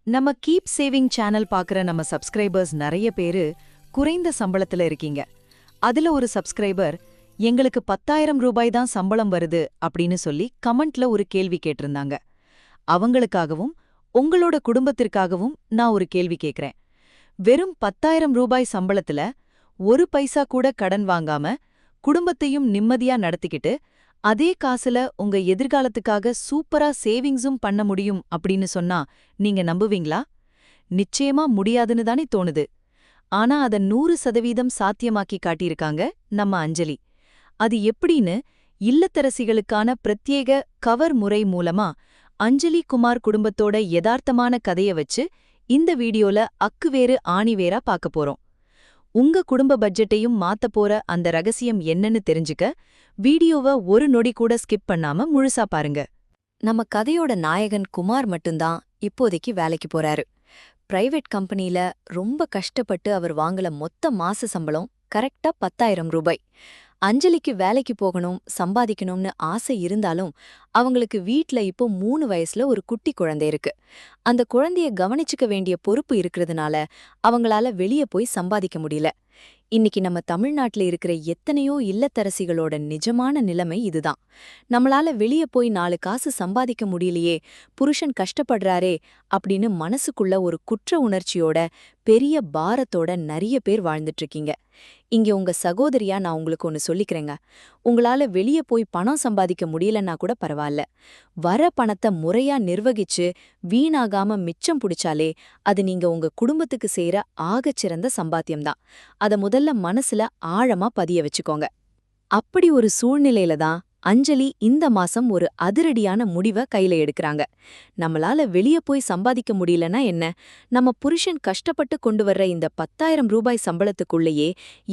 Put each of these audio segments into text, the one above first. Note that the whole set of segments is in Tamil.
நம்ம கீப் சேவிங் சேனல் பாக்குற நம்ம சப்ஸ்கிரைபர்ஸ் நிறைய பேரு குறைந்த சம்பளத்துல இருக்கீங்க. அதுல ஒரு சப்ஸ்கிரைபர் எங்களுக்கு 10,000 ரூபாய் தான் சம்பளம் வருது அப்படின்னு சொல்லி கமெண்ட்ல ஒரு கேள்வி கேட்டிருந்தாங்க. அவங்களுக்காகவும் உங்களோட குடும்பத்திற்காகவும் நான் ஒரு கேள்வி கேக்குறேன். வெறும் 10,000 ரூபாய் சம்பளத்துல ஒரு பைசா கூட கடன் வாங்காம குடும்பத்தையும் நிம்மதியா நடத்திக்கிட்டு அதே காசுல உங்க எதிர்காலத்துக்காக சூப்பரா சேவிங்ஸும் பண்ண முடியும் அப்படின்னு சொன்னா நீங்க நம்புவீங்களா? நிச்சயமா முடியாதுன்னு தானே தோணுது. ஆனா அத 100% சாத்தியமாக்கி காட்டியிருக்காங்க நம்ம அஞ்சலி. அது எப்படின்னு இல்லத்தரசிகளுக்கான பிரத்யேக கவர் முறை மூலமா அஞ்சலி குமார் குடும்பத்தோட யதார்த்தமான கதைய வச்சு இந்த வீடியோல அக்குவேறு ஆணிவேரா பார்க்க போறோம். உங்க குடும்ப பட்ஜெட்டையும் மாத்தப் போற அந்த ரகசியம் என்னன்னு தெரிஞ்சுக்க வீடியோவை ஒரு நொடி கூட ஸ்கிப் பண்ணாம முழுசா பாருங்க. நம்ம கதையோட நாயகன் குமார் மட்டும்தான் இப்போதைக்கு வேலைக்கு போறாரு. பிரைவேட் கம்பெனில ரொம்ப கஷ்டப்பட்டு அவர் வாங்கல மொத்த மாச சம்பளம் கரெக்டா 10,000 ரூபாய். அஞ்சலிக்கு வேலைக்கு போகணும், சம்பாதிக்கணும்னு ஆசை இருந்தாலும் அவங்களுக்கு வீட்ல இப்போ 3 வயசுல ஒரு குட்டி குழந்தை இருக்கு. அந்த குழந்தைய கவனிச்சுக்க வேண்டிய பொறுப்பு இருக்கிறதுனால அவங்களால வெளிய போய் சம்பாதிக்க முடியல. இன்னைக்கு நம்ம தமிழ்நாட்டுல இருக்கிற எத்தனையோ இல்லத்தரசிகளோட நிஜமான நிலைமை இதுதான். நம்மளால வெளிய போய் 4 காசு சம்பாதிக்க முடியலையே, புருஷன் கஷ்டப்படுறாரே அப்படின்னு மனசுக்குள்ள ஒரு குற்ற உணர்ச்சியோட பெரிய பாரத்தோட நிறைய பேர் வாழ்ந்துட்டு இருக்கீங்க. இங்க உங்க சகோதரியா நான் உங்களுக்கு ஒன்னு சொல்லிக்கிறேங்க. உங்களால வெளிய போய் பணம் சம்பாதிக்க முடியலன்னா கூட பரவாயில்ல. வர பணத்தை முறையா நிர்வகிச்சு வீணாகாம மிச்சம் புடிச்சாலே அது நீங்க உங்க குடும்பத்துக்கு செய்யற ஆகச்சிறந்த சம்பாத்தியம்தான். அத முதல்ல மனசுல ஆழமா பதிய வச்சுக்கோங்க. அப்படி ஒரு சூழ்நிலையில தான் அஞ்சலி இந்த மாசம் ஒரு அதிரடியான முடிவை கையில எடுக்கறாங்க. நம்மளால வெளிய போய் சம்பாதிக்க முடியலனா என்ன, நம்ம புருஷன் கஷ்டப்பட்டு கொண்டு வர்ற இந்த 10,000 ரூபாய் சம்பளத்துக்குள்ளேயே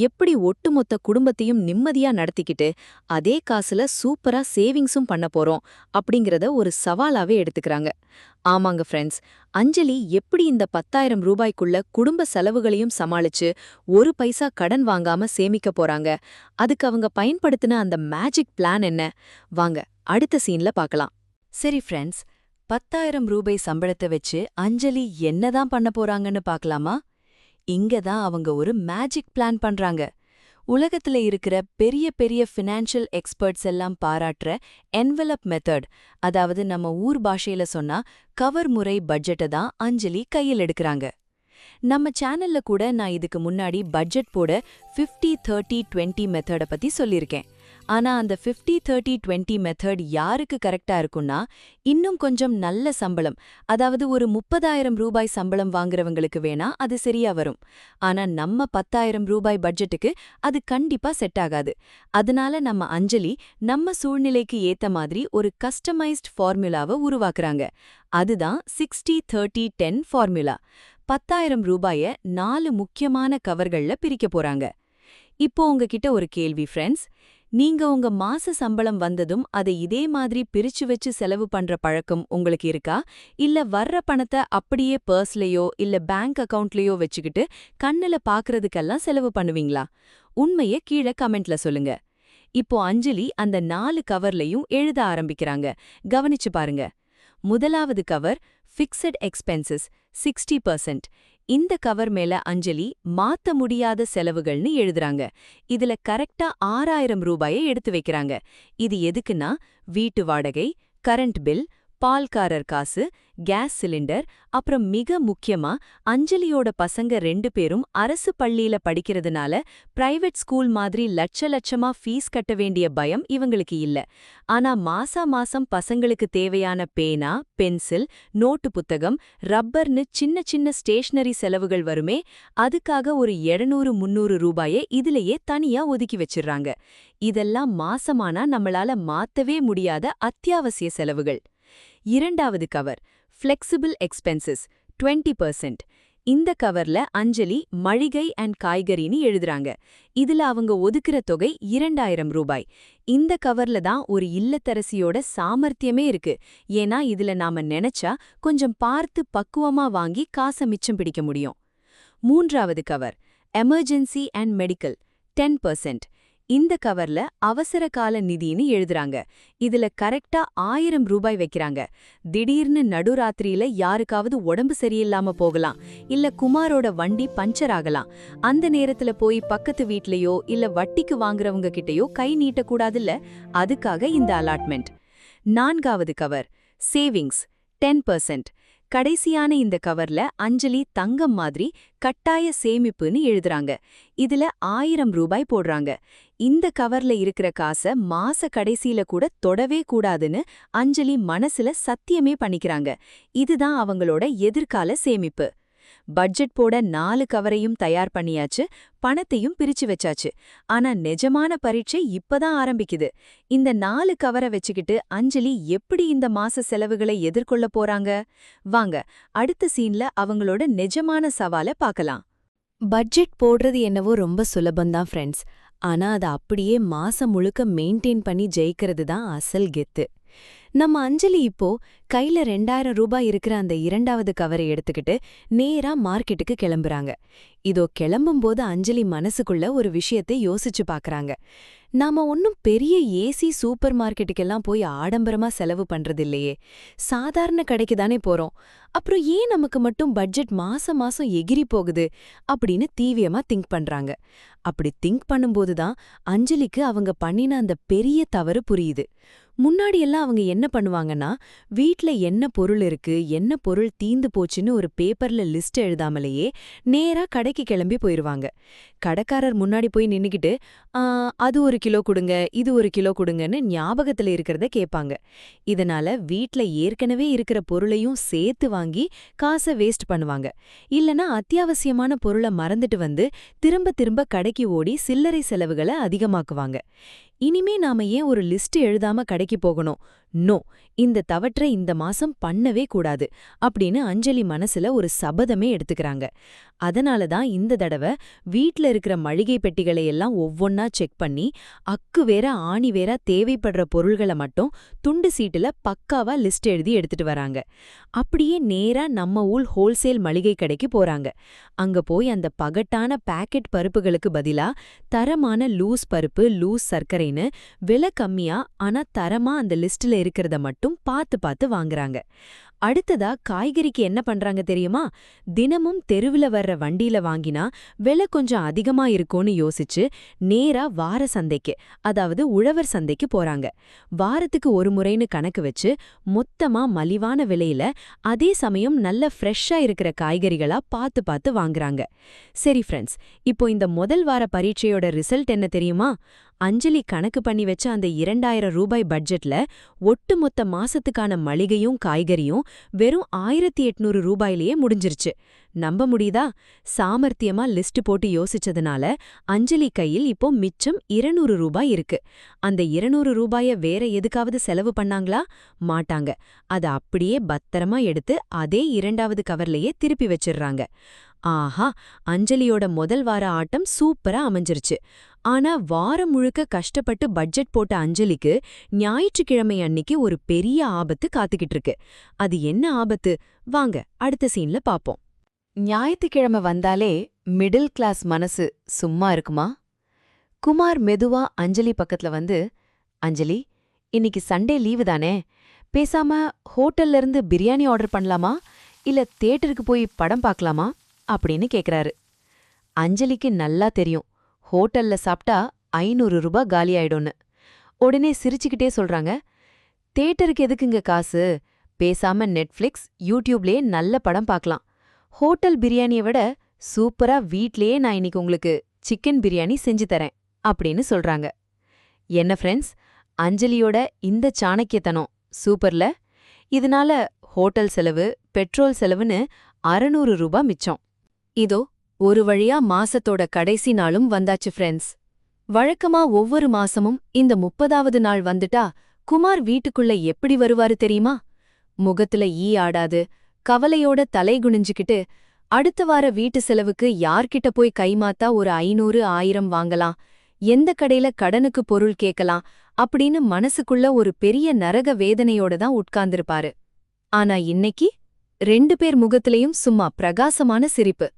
எப்படி ஒட்டுமொத்த குடும்பத்தையும் நிம்மதியா நடத்திக்கிட்டு அதே காசுல சூப்பரா சேவிங்ஸும் பண்ண போறோம் அப்படிங்கறத ஒரு சவாலாவே எடுத்துக்கறாங்க. ஆமாங்க ஃப்ரெண்ட்ஸ், அஞ்சலி எப்படி இந்த 10,000 ரூபாய்க்குள்ள குடும்ப செலவுகளையும் சமாளிச்சு ஒரு பைசா கடன் வாங்காம சேமிக்க போறாங்க, அதுக்கு அவங்க பயன்படுத்தின அந்த மேஜிக் பிளான் என்ன, வாங்க அடுத்த சீன்ல பார்க்கலாம். சரி ஃப்ரெண்ட்ஸ், 10,000 ரூபாய் சம்பளத்தை வச்சு அஞ்சலி என்னதான் பண்ண போறாங்கன்னு பார்க்கலாமா? இங்க தான் அவங்க ஒரு மேஜிக் பிளான் பண்றாங்க. உலகத்துல இருக்கிற பெரிய பெரிய ஃபினான்ஷியல் எக்ஸ்பர்ட்ஸ் எல்லாம் பாராட்டுற என்வெலப் மெத்தட், அதாவது நம்ம ஊர் பாஷையில சொன்னா கவர் முறை பட்ஜெட்டை தான் அஞ்சலி கையில் எடுக்கறாங்க. நம்ம சேனல்ல கூட நான் இதுக்கு முன்னாடி பட்ஜெட் போட 50-30-20 மெத்தட பத்தி சொல்லியிருக்கேன். ஆனா அந்த 50-30-20 மெத்தட் யாருக்கு கரெக்டா இருக்கும்னா, இன்னும் கொஞ்சம் நல்ல சம்பளம், அதாவது ஒரு 30,000 ரூபாய் சம்பளம் வாங்குறவங்களுக்கு வேணா அது சரியா வரும். ஆனா நம்ம 10,000 ரூபாய் பட்ஜெட்டுக்கு அது கண்டிப்பா செட் ஆகாது. அதனால நம்ம அஞ்சலி நம்ம சூழ்நிலைக்கு ஏத்த மாதிரி ஒரு கஸ்டமைஸ்ட் ஃபார்முலாவை உருவாக்குறாங்க. அதுதான் 60-30-10 ஃபார்முலா. 10,000 ரூபாய 4 முக்கியமான கவர்கள்ல பிரிக்க போறாங்க. இப்போ உங்ககிட்ட ஒரு கேள்வி ஃப்ரெண்ட்ஸ், நீங்க உங்க மாச சம்பளம் வந்ததும் அதை இதே மாதிரி பிரிச்சு வச்சு செலவு பண்ற பழக்கம் உங்களுக்கு இருக்கா? இல்ல வர்ற பணத்தை அப்படியே பர்ஸ்லயோ இல்ல பேங்க் அக்கவுண்ட்லயோ வச்சுக்கிட்டு கண்ணுல பாக்குறதுக்கெல்லாம் செலவு பண்ணுவீங்களா? உண்மைய கீழே கமெண்ட்ல சொல்லுங்க. இப்போ அஞ்சலி அந்த 4 கவர்லையும் எழுத ஆரம்பிக்கிறாங்க. கவனிச்சு பாருங்க. முதலாவது கவர் ஃபிக்ஸட் எக்ஸ்பென்சஸ் 60%. இந்த கவர் மேல அஞ்சலி மாத்த முடியாத செலவுகள்னு எழுதுறாங்க. இதுல கரெக்டா 6,000 ரூபாயை எடுத்து வைக்கிறாங்க. இது எதுக்குன்னா, வீட்டு வாடகை, கரண்ட் பில், பால்காரர் காசு, கேஸ் சிலிண்டர், அப்புறம் மிக முக்கியமா அஞ்சலியோட பசங்க 2 பேரும் அரசு பள்ளியில படிக்கிறதுனால பிரைவேட் ஸ்கூல் மாதிரி லட்சமா ஃபீஸ் கட்ட வேண்டிய பயம் இவங்களுக்கு இல்ல. ஆனா மாசா மாசம் பசங்களுக்கு தேவையான பேனா, பென்சில், நோட்டு புத்தகம், ரப்பர்னு சின்ன சின்ன ஸ்டேஷனரி செலவுகள் வருமே, அதுக்காக ஒரு 700-300 ரூபாயை இதிலேயே தனியா ஒதுக்கி வச்சிடுறாங்க. இதெல்லாம் மாசமானா நம்மளால மாத்தவே முடியாத அத்தியாவசிய செலவுகள். இரண்டாவது கவர் ஃப்ளெக்சிபிள் எக்ஸ்பென்சஸ் 20%. இந்த கவர்ல அஞ்சலி மளிகை அண்ட் காய்கறின்னு எழுதுறாங்க. இதுல அவங்க ஒதுக்குற தொகை 2,000 ரூபாய். இந்த கவர்ல தான் ஒரு இல்லத்தரசியோட சாமர்த்தியமே இருக்கு. ஏன்னா இதுல நாம நினைச்சா கொஞ்சம் பார்த்து பக்குவமா வாங்கி காசை மிச்சம் பிடிக்க முடியும். மூன்றாவது கவர் எமர்ஜென்சி அண்ட் மெடிக்கல் 10%. இந்த கவர்ல அவசர கால நிதின்னு எழுதுறாங்க. இதுல கரெக்டா 1000 ரூபாய் வைக்கிறாங்க. திடீர்னு நடுராத்திரியில யாருக்காவது உடம்பு சரியில்லாம போகலாம், இல்ல குமாரோட வண்டி பஞ்சர் ஆகலாம். அந்த நேரத்துல போய் பக்கத்து வீட்லயோ இல்ல வட்டிக்கு வாங்குறவங்க கிட்டயோ கை நீட்டக்கூடாதுல்ல, அதுக்காக இந்த அலாட்மெண்ட். 4வது கவர் சேவிங்ஸ் 10%. கடைசியான இந்த கவர்ல அஞ்சலி தங்கம் மாதிரி கட்டாய சேமிப்புன்னு எழுதுறாங்க. இதுல 1000 ரூபாய் போடுறாங்க. இந்த கவர்ல இருக்கிற காசை மாச கடைசியில கூட தொடவே கூடாதுன்னு அஞ்சலி மனசுல சத்தியமே பண்ணிக்கிறாங்க. இதுதான் அவங்களோட எதிர்கால சேமிப்பு. பட்ஜெட் போட 4 கவரையும் தயார் பண்ணியாச்சு, பணத்தையும் பிரிச்சு வச்சாச்சு. ஆனா நிஜமான பரீட்சை இப்பதான் ஆரம்பிக்குது. இந்த 4 கவரை வச்சுக்கிட்டு அஞ்சலி எப்படி இந்த மாச செலவுகளை எதிர்கொள்ள போறாங்க? வாங்க, அடுத்த சீன்ல அவங்களோட நிஜமான சவாலை பார்க்கலாம். பட்ஜெட் போடுறது என்னவோ ரொம்ப சுலபந்தான் ஃப்ரெண்ட்ஸ். ஆனா அதை அப்படியே மாசம் முழுக்க மெயின்டைன் பண்ணி ஜெயிக்கிறது தான் அசல் கெத்து. நம்ம அஞ்சலி இப்போ கையில 2000 ரூபாய் இருக்கிற அந்த 2வது கவரை எடுத்துக்கிட்டு நேரா மார்க்கெட்டுக்கு கிளம்புறாங்க. இதோ கிளம்பும்போது அஞ்சலி மனசுக்குள்ள ஒரு விஷயத்தை யோசிச்சு பாக்குறாங்க. நாம ஒன்னும் பெரிய ஏசி சூப்பர் மார்க்கெட்டுக்கெல்லாம் போய் ஆடம்பரமா செலவு பண்றதில்லையே, சாதாரண கடைக்கு தானே போறோம். அப்புறம் ஏன் நமக்கு மட்டும் பட்ஜெட் மாசம் மாசம் எகிரி போகுது அப்படின்னு தீவிரமா திங்க் பண்றாங்க. அப்படி திங்க் பண்ணும்போது தான் அஞ்சலிக்கு அவங்க பண்ணின அந்த பெரிய தவறு புரியுது. முன்னாடியெல்லாம் அவங்க என்ன பண்ணுவாங்கன்னா, வீட்ல என்ன பொருள் இருக்கு, என்ன பொருள் தீந்து போச்சுன்னு ஒரு பேப்பர்ல லிஸ்ட் எழுதாமலேயே நேரா கடைக்கு கிளம்பி போயிருவாங்க. கடைக்காரர் முன்னாடி போய் நின்னுக்கிட்டு, அது 1 கிலோ கொடுங்க, இது 1 கிலோ கொடுங்கன்னு ஞாபகத்துல இருக்கிறத கேட்பாங்க. இதனால வீட்ல ஏற்கனவே இருக்கிற பொருளையும் சேர்த்து வாங்கி காசை வேஸ்ட் பண்ணுவாங்க. இல்லனா அத்தியாவசியமான பொருளை மறந்துட்டு வந்து திரும்ப திரும்ப கடைக்கு ஓடி சில்லறை செலவுகளை அதிகமாக்குவாங்க. இனிமே நாம ஏன் ஒரு லிஸ்ட் எழுதாம கடைக்கு போகணும்? நோ, இந்த தவற்றை இந்த மாசம் பண்ணவே கூடாது அப்படின்னு அஞ்சலி மனசுல ஒரு சபதமே எடுத்துக்கிறாங்க. அதனால தான் இந்த தடவை வீட்ல இருக்கிற மளிகை பெட்டிகளை எல்லாம் ஒவ்வொன்னா செக் பண்ணி அக்கு வேற ஆணி வேற தேவைப்படுற பொருள்களை மட்டும் துண்டு சீட்டுல பக்காவா லிஸ்ட் எழுதி எடுத்துட்டு வராங்க. அப்படியே நேரா நம்ம ஊர் ஹோல்சேல் மளிகை கடைக்கு போறாங்க. அங்க போய் அந்த பகட்டான பாக்கெட் பருப்புகளுக்கு பதிலா தரமான லூஸ் பருப்பு, லூஸ் சர்க்கரைன்னு விலை கம்மியா ஆனா தரமா அந்த லிஸ்ட்ல இருக்கிறத மட்டும் பார்த்து பார்த்து வாங்குறாங்க. அடுத்ததா காய்கறிக்கு என்ன பண்றாங்க தெரியுமா? தினமும் தெருவுல வர்ற வண்டியில வாங்கினா விலை கொஞ்சம் அதிகமா இருக்கும்னு யோசிச்சு நேரா வார சந்தைக்கு, அதாவது உழவர் சந்தைக்கு போறாங்க. வாரத்துக்கு ஒரு முறைன்னு கணக்கு வச்சு மொத்தமா மலிவான விலையில அதே சமயம் நல்ல ஃப்ரெஷ்ஷா இருக்கிற காய்கறிகளா பார்த்து பார்த்து வாங்குறாங்க. சரி ஃப்ரெண்ட்ஸ், இப்போ இந்த முதல் வார பரீட்சையோட ரிசல்ட் என்ன தெரியுமா? அஞ்சலி கணக்கு பண்ணி வச்ச அந்த 2000 ரூபாய் பட்ஜெட்ல ஒட்டுமொத்த மாசத்துக்கான மளிகையும் காய்கறியும் வெறும் 1800 ரூபாயிலேயே முடிஞ்சிருச்சு. நம்ப முடியுதா? சாமர்த்தியமா லிஸ்ட் போட்டு யோசிச்சதுனால அஞ்சலி கையில் இப்போ மிச்சம் 200 ரூபாய் இருக்கு. அந்த 200 ரூபாய வேற எதுக்காவது செலவு பண்ணாங்களா? மாட்டாங்க. அத அப்படியே பத்திரமா எடுத்து அதே 2வது கவர்லயே திருப்பி வச்சிடுறாங்க. ஆஹா, அஞ்சலியோட முதல் வார ஆட்டம் சூப்பரா அமைஞ்சிருச்சு. ஆனா வாரம் முழுக்க கஷ்டப்பட்டு பட்ஜெட் போட்ட அஞ்சலிக்கு ஞாயிற்றுக்கிழமை அன்னிக்கு ஒரு பெரிய ஆபத்து காத்துக்கிட்டு இருக்கு. அது என்ன ஆபத்து? வாங்க அடுத்த சீன்ல பாப்போம். ஞாயிற்றுக்கிழமை வந்தாலே மிடில் கிளாஸ் மனசு சும்மா இருக்குமா? குமார் மெதுவா அஞ்சலி பக்கத்துல வந்து, அஞ்சலி, இன்னைக்கு சண்டே லீவு தானே, பேசாம ஹோட்டல்ல இருந்து பிரியாணி ஆர்டர் பண்ணலாமா, இல்ல தியேட்டருக்கு போய் படம் பார்க்கலாமா அப்படின்னு கேக்குறாரு. அஞ்சலிக்கு நல்லா தெரியும், ஹோட்டல்ல சாப்பிட்டா 500 ரூபாய் காலியாயிடும்னு. உடனே சிரிச்சுக்கிட்டே சொல்றாங்க, தியேட்டருக்கு எதுக்குங்க காசு, பேசாம நெட்ஃப்ளிக்ஸ், யூடியூப்லயே நல்ல படம் பார்க்கலாம். ஹோட்டல் பிரியாணியை விட சூப்பரா வீட்லயே நான் இன்னைக்கு உங்களுக்கு சிக்கன் பிரியாணி செஞ்சு தரேன் அப்படின்னு சொல்றாங்க. என்ன ஃப்ரெண்ட்ஸ், அஞ்சலியோட இந்த சாணக்கியத்தனம் சூப்பர்ல. இதனால ஹோட்டல் செலவு, பெட்ரோல் செலவுன்னு 600 ரூபாய் மிச்சம். இதோ ஒரு வழியா மாசத்தோட கடைசி நாளும் வந்தாச்சு ஃப்ரெண்ட்ஸ். வழக்கமா ஒவ்வொரு மாசமும் இந்த 30வது நாள் வந்துட்டா குமார் வீட்டுக்குள்ள எப்படி வருவாரு தெரியுமா? முகத்துல ஈ ஆடாது, கவலையோட தலை குனிஞ்சுக்கிட்டு, அடுத்த வார வீட்டு செலவுக்கு யார்கிட்ட போய் கைமாத்தா ஒரு 500 1000 வாங்கலாம், எந்த கடையில கடனுக்கு பொருள் கேட்கலாம் அப்படின்னு மனசுக்குள்ள ஒரு பெரிய நரக வேதனையோட தான் உட்கார்ந்திருப்பாரு. ஆனா இன்னைக்கு 2 பேர் முகத்திலையும் சும்மா பிரகாசமான சிரிப்பு.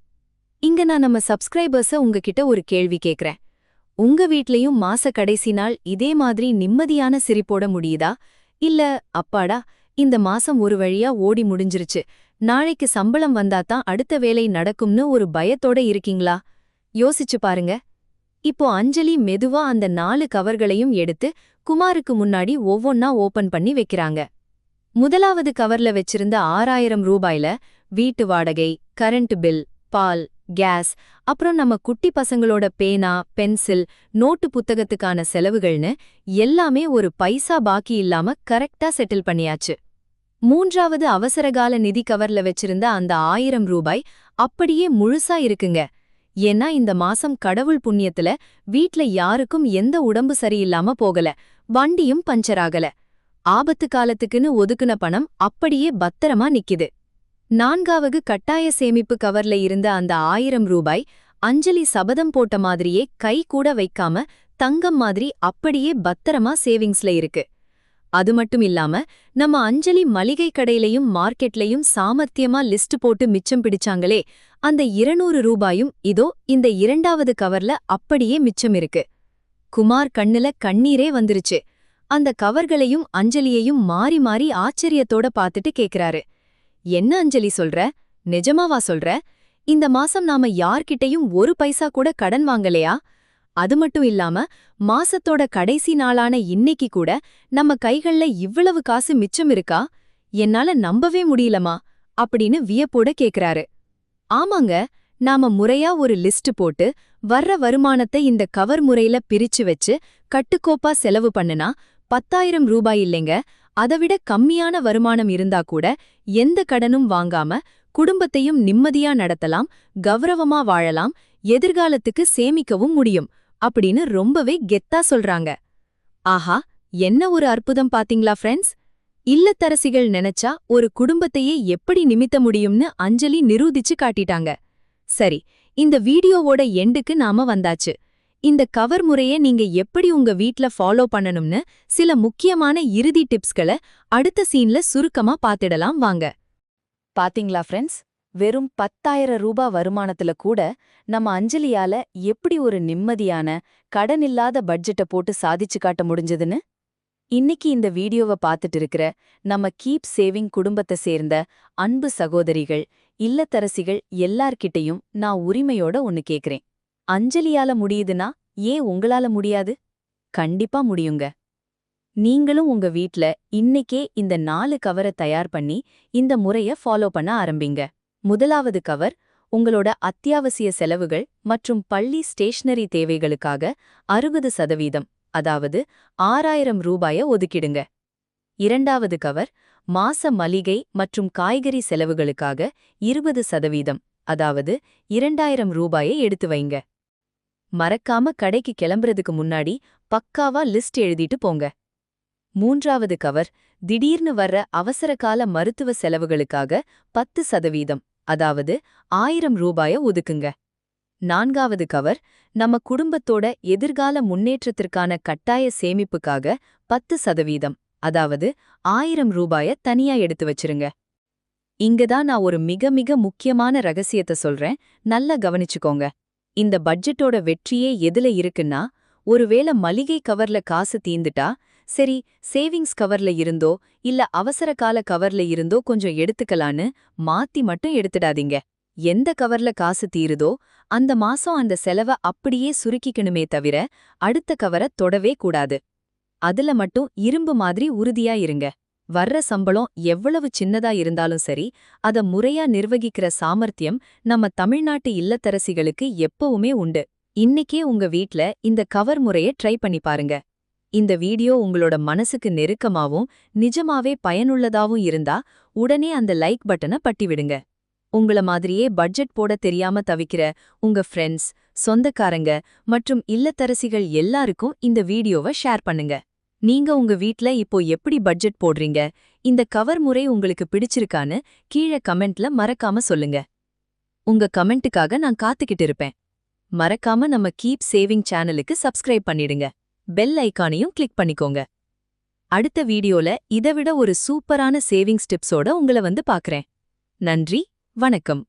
இங்க நான் நம்ம சப்ஸ்கிரைபர்ஸ உங்ககிட்ட ஒரு கேள்வி கேக்குறேன். உங்க வீட்லயும் மாச கடைசி நாள் இதே மாதிரி நிம்மதியான சிரிப்போட முடியுதா? இல்ல அப்பாடா இந்த மாசம் ஒரு வழியா ஓடி முடிஞ்சிருச்சு, நாளைக்கு சம்பளம் வந்தாதான் அடுத்த வேலை நடக்கும்னு ஒரு பயத்தோட இருக்கீங்களா? யோசிச்சு பாருங்க. இப்போ அஞ்சலி மெதுவா அந்த 4 கவர்களையும் எடுத்து குமாருக்கு முன்னாடி ஒவ்வொன்னா ஓபன் பண்ணி வைக்கிறாங்க. முதலாவது கவர்ல வச்சிருந்த 6000 ரூபாயில வீட்டு வாடகை, கரண்ட் பில், பால், கேஸ், அப்புறம் நம்ம குட்டி பசங்களோட பேனா, பென்சில், நோட்டு புத்தகத்துக்கான செலவுகள்னு எல்லாமே ஒரு பைசா பாக்கி இல்லாம கரெக்டா செட்டில் பண்ணியாச்சு. மூன்றாவது அவசரகால நிதி கவர்ல வச்சிருந்த அந்த 1000 ரூபாய் அப்படியே முழுசா இருக்குங்க. ஏன்னா இந்த மாசம் கடவுள் புண்ணியத்துல வீட்ல யாருக்கும் எந்த உடம்பு சரியில்லாம போகல, வண்டியும் பஞ்சர் ஆகல. ஆபத்து காலத்துக்குன்னு ஒதுக்குன பணம் அப்படியே பத்திரமா நிக்குது. நான்காவது கட்டாய சேமிப்பு கவர்ல இருந்த அந்த 1000 ரூபாய் அஞ்சலி சபதம் போட்ட மாதிரியே கை கூட வைக்காம தங்கம் மாதிரி அப்படியே பத்திரமா சேவிங்ஸ்ல இருக்கு. அது மட்டும் இல்லாம நம்ம அஞ்சலி மளிகை கடையிலயும் மார்க்கெட்லயும் சாமர்த்தியமா லிஸ்ட் போட்டு மிச்சம் பிடிச்சாங்களே, அந்த 200 ரூபாயும் இதோ இந்த இரண்டாவது கவர்ல அப்படியே மிச்சம் இருக்கு. குமார் கண்ணுல கண்ணீரே வந்துருச்சு. அந்த கவர்களையும் அஞ்சலியையும் மாறி மாறி ஆச்சரியத்தோட பார்த்துட்டு கேக்குறாரு. என்ன அஞ்சலி சொல்ற? நிஜமாவா சொல்ற? இந்த மாசம் நாம யார்கிட்டயும் ஒரு பைசா கூட கடன் வாங்கலையா? அது மட்டும் இல்லாம மாசத்தோட கடைசி நாளான இன்னைக்கு கூட நம்ம கைகள்ல இவ்வளவு காசு மிச்சம் இருக்கா? என்னால நம்பவே முடியலமா அப்படின்னு வியப்போட கேக்குறாரு. ஆமாங்க, நாம முறையா ஒரு லிஸ்ட் போட்டு வர்ற வருமானத்தை இந்த கவர் முறையில பிரிச்சு வச்சு கட்டுக்கோப்பா செலவு பண்ணுனா 10,000 ரூபாய் இல்லைங்க, அதவிட கம்மியான வருமானம் இருந்தா கூட எந்த கடனும் வாங்காம குடும்பத்தையும் நிம்மதியா நடத்தலாம், கௌரவமா வாழலாம், எதிர்காலத்துக்கு சேமிக்கவும் முடியும் அப்படின்னு ரொம்பவே கெத்தா சொல்றாங்க. ஆஹா, என்ன ஒரு அற்புதம் பாத்தீங்களா ஃப்ரெண்ட்ஸ்? இல்லத்தரசிகள் நினைச்சா ஒரு குடும்பத்தையே எப்படி நிமித்த முடியும்னு அஞ்சலி நிரூபிச்சு காட்டிட்டாங்க. சரி, இந்த வீடியோவோட எண்டுக்கு நாம வந்தாச்சு. இந்த கவர் முறையை நீங்க எப்படி உங்க வீட்ல ஃபாலோ பண்ணணும்னு சில முக்கியமான இறுதி டிப்ஸ்களை அடுத்த சீன்ல சுருக்கமா பாத்திடலாம் வாங்க. பாத்தீங்களா ஃப்ரெண்ட்ஸ், வெறும் 10,000 ரூபாய் வருமானத்துல கூட நம்ம அஞ்சலியால எப்படி ஒரு நிம்மதியான கடனில்லாத பட்ஜெட்டை போட்டு சாதிச்சு காட்ட முடிஞ்சதுன்னு? இன்னைக்கு இந்த வீடியோவை பார்த்துட்டு இருக்கிற நம்ம கீப் சேவிங் குடும்பத்தை சேர்ந்த அன்பு சகோதரிகள், இல்லத்தரசிகள் எல்லார்கிட்டையும் நான் உரிமையோட ஒன்னு கேக்குறேன். அஞ்சலியால முடியுதுன்னா ஏன் உங்களால முடியாது? கண்டிப்பா முடியுங்க. நீங்களும் உங்க வீட்ல இன்னைக்கே இந்த 4 கவரை தயார் பண்ணி இந்த முறைய ஃபாலோ பண்ண ஆரம்பிங்க. முதலாவது கவர் உங்களோட அத்தியாவசிய செலவுகள் மற்றும் பள்ளி ஸ்டேஷனரி தேவைகளுக்காக 60%, அதாவது 6,000 ரூபாய ஒதுக்கிடுங்க. இரண்டாவது கவர் மாச மளிகை மற்றும் காய்கறி செலவுகளுக்காக 20%, அதாவது 2,000 ரூபாயை எடுத்து வைங்க. மறக்காம கடைக்கு கிளம்புறதுக்கு முன்னாடி பக்காவா லிஸ்ட் எழுதிட்டு போங்க. மூன்றாவது கவர் திடீர்னு வர்ற அவசரகால மருத்துவ செலவுகளுக்காக 10%, அதாவது 1,000 ரூபாய ஒதுக்குங்க. நான்காவது கவர் நம்ம குடும்பத்தோட எதிர்கால முன்னேற்றத்திற்கான கட்டாய சேமிப்புக்காக 10%, அதாவது 1,000 ரூபாய தனியா எடுத்து வச்சிருங்க. இங்கதான் நான் ஒரு மிக மிக முக்கியமான ரகசியத்தை சொல்றேன், நல்லா கவனிச்சுக்கோங்க. இந்த பட்ஜெட்டோட வெற்றியே எதுல இருக்குன்னா, ஒருவேளை மளிகை கவர்ல காசு தீந்துட்டா சரி, சேவிங்ஸ் கவர்ல இருந்தோ இல்ல அவசரகால கவர்ல இருந்தோ கொஞ்சம் எடுத்துக்கலான்னு மாத்தி மட்டும் எடுத்துடாதீங்க. எந்த கவர்ல காசு தீருதோ அந்த மாசம் அந்த செலவை அப்படியே சுருக்கிக்கணுமே தவிர அடுத்த கவரை தொடவே கூடாது. அதுல மட்டும் இரும்பு மாதிரி உறுதியா இருங்க. வர்ற சம்பளம் எவ்வளவு சின்னதா இருந்தாலும் சரி, அத முறையா நிர்வகிக்கிற சாமர்த்தியம் நம்ம தமிழ்நாட்டு இல்லத்தரசிகளுக்கு எப்பவுமே உண்டு. இன்னைக்கே உங்க வீட்ல இந்த கவர் முறைய ட்ரை பண்ணி பாருங்க. இந்த வீடியோ உங்களோட மனசுக்கு நெருக்கமாவும் நிஜமாவே பயனுள்ளதாவும் இருந்தா உடனே அந்த லைக் பட்டனை பட்டி விடுங்க. உங்கள மாதிரியே பட்ஜெட் போட தெரியாம தவிக்கிற உங்க ஃப்ரெண்ட்ஸ், சொந்தக்காரங்க மற்றும் இல்லத்தரசிகள் எல்லாருக்கும் இந்த வீடியோவை ஷேர் பண்ணுங்க. நீங்க உங்க வீட்ல இப்போ எப்படி பட்ஜெட் போடுறீங்க, இந்த கவர் முறை உங்களுக்கு பிடிச்சிருக்கான்னு கீழே கமெண்ட்ல மறக்காம சொல்லுங்க. உங்க கமெண்ட்டுக்காக நான் காத்துக்கிட்டு இருப்பேன். மறக்காம நம்ம கீப் சேவிங் சேனலுக்கு சப்ஸ்கிரைப் பண்ணிடுங்க. பெல் ஐகானையும் கிளிக் பண்ணிக்கோங்க. அடுத்த வீடியோல இதைவிட ஒரு சூப்பரான சேவிங்ஸ் டிப்ஸோட உங்களை வந்து பார்க்கறேன். நன்றி, வணக்கம்.